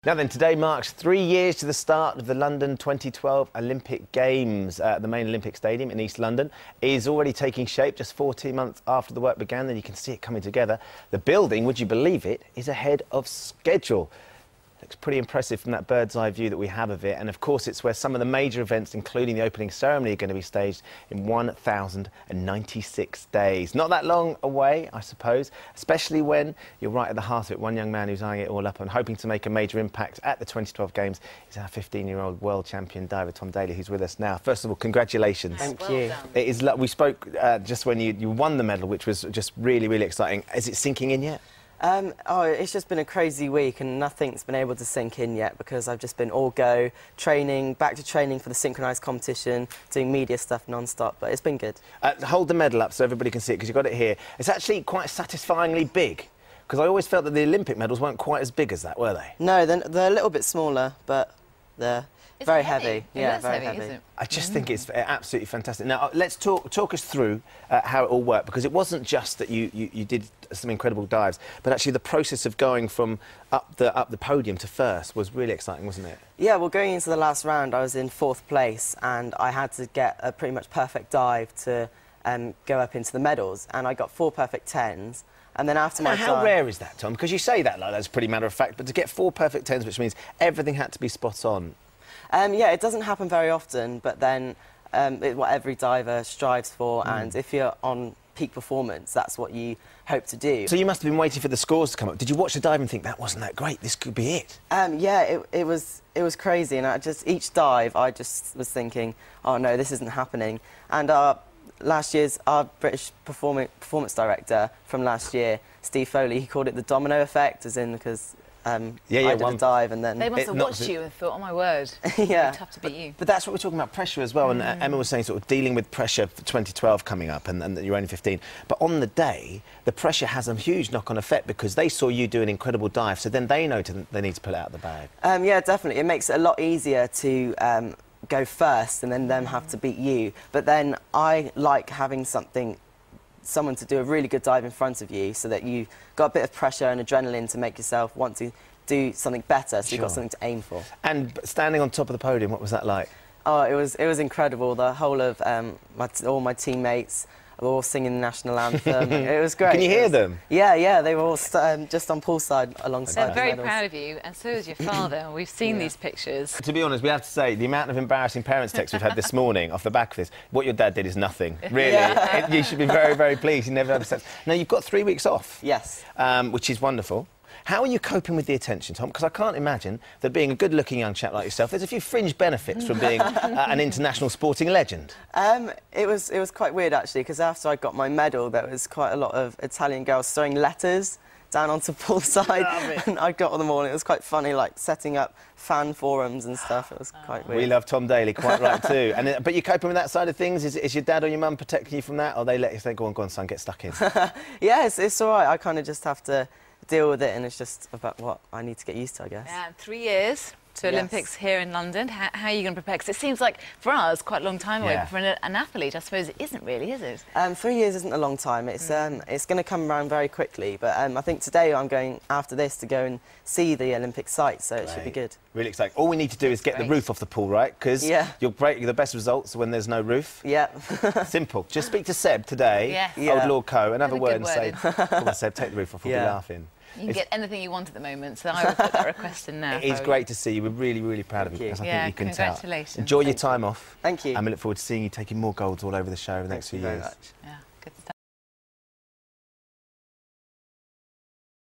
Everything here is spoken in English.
Now then, today marks 3 years to the start of the London 2012 Olympic Games. The main Olympic Stadium in East London is already taking shape just 14 months after the work began, and you can see it coming together. The building, would you believe it, is ahead of schedule. Looks pretty impressive from that bird's eye view that we have of it, and of course it's where some of the major events, including the opening ceremony, are going to be staged in 1,096 days. Not that long away, I suppose, especially when you're right at the heart of it. One young man who's eyeing it all up and hoping to make a major impact at the 2012 Games is our 15-year-old world champion diver Tom Daley, who's with us now. First of all, congratulations. Thank you. It is. We spoke just when you won the medal, which was just really, really exciting. Is it sinking in yet? It's just been a crazy week and nothing's been able to sink in yet because I've just been all go, training, back to training for the synchronised competition, doing media stuff non-stop, but it's been good. Hold the medal up so everybody can see it, because you've got it here. It's actually quite satisfyingly big, because I always felt that the Olympic medals weren't quite as big as that, were they? No, they're a little bit smaller, but they're very heavy. Yeah, very heavy. I just think it's absolutely fantastic. Now, let's talk us through how it all worked, because it wasn't just that you did some incredible dives, but actually the process of going from up the podium to first was really exciting, wasn't it? Yeah, well, going into the last round, I was in 4th place, and I had to get a pretty much perfect dive to go up into the medals, and I got 4 perfect 10s. And then after my how rare is that, Tom? Because you say that like that's pretty matter of fact, but to get 4 perfect 10s, which means everything had to be spot on. Yeah, it doesn't happen very often, but then it's what every diver strives for, and if you're on peak performance, that's what you hope to do. So you must have been waiting for the scores to come up. Did you watch the dive and think, that wasn't that great, this could be it? Yeah, it was crazy, and each dive I just was thinking, oh no, this isn't happening. And last year's our British performance director from last year, Steve Foley, he called it the domino effect, as in because I did a dive and then... They must have watched you and thought, oh my word, yeah. it's tough to beat you. But that's what we're talking about, pressure as well, and Emma was saying sort of dealing with pressure for 2012 coming up and that you're only 15. But on the day, the pressure has a huge knock-on effect because they saw you do an incredible dive, so then they know they need to pull it out of the bag. Yeah, definitely. It makes it a lot easier to go first and then them have to beat you. But then I like having someone to do a really good dive in front of you so that you've got a bit of pressure and adrenaline to make yourself want to do something better, so you've got something to aim for. And standing on top of the podium, what was that like? Oh, it was incredible. The whole of all my teammates were all singing the national anthem. It was great. Can you hear them? Yeah, they were all just on poolside alongside. They're very proud of you, and so is your father. We've seen these pictures. To be honest, we have to say, the amount of embarrassing parents' texts we've had this morning off the back of this, what your dad did is nothing, really. You should be very, very pleased. You never had a sense. Now, you've got 3 weeks off. Yes. Which is wonderful. How are you coping with the attention, Tom? Because I can't imagine that being a good-looking young chap like yourself, there's a few fringe benefits from being an international sporting legend. It was quite weird, actually, because after I got my medal, there was quite a lot of Italian girls throwing letters down onto poolside, and I got them all, and it was quite funny, like setting up fan forums and stuff. It was quite weird. We love Tom Daley, quite right too. But you're coping with that side of things? Is your dad or your mum protecting you from that, or they let you say, go on, son, get stuck in? Yeah, it's all right. I kind of just have to deal with it, and it's just about what I need to get used to, I guess. Yeah, 3 years to Olympics here in London. How are you going to prepare? Because it seems like, for us, quite a long time away, but for an athlete, I suppose it isn't really, is it? 3 years isn't a long time. It's going to come around very quickly, but I think today I'm going, after this, to go and see the Olympic site, so it should be good. Really exciting. All we need to do is get the roof off the pool, right? Because you'll break the best results when there's no roof. Yeah. Simple. Just speak to Seb today, old Lord Co, and have a word and say, come on, Seb, take the roof off, we'll be laughing. You can get anything you want at the moment, so I will put that request in now. It's great to see you. We're really, really proud of you, because I think you can tell. Congratulations. Enjoy your time off. Thank you. And we look forward to seeing you taking more golds all over the show over the next few years. Yeah, good stuff.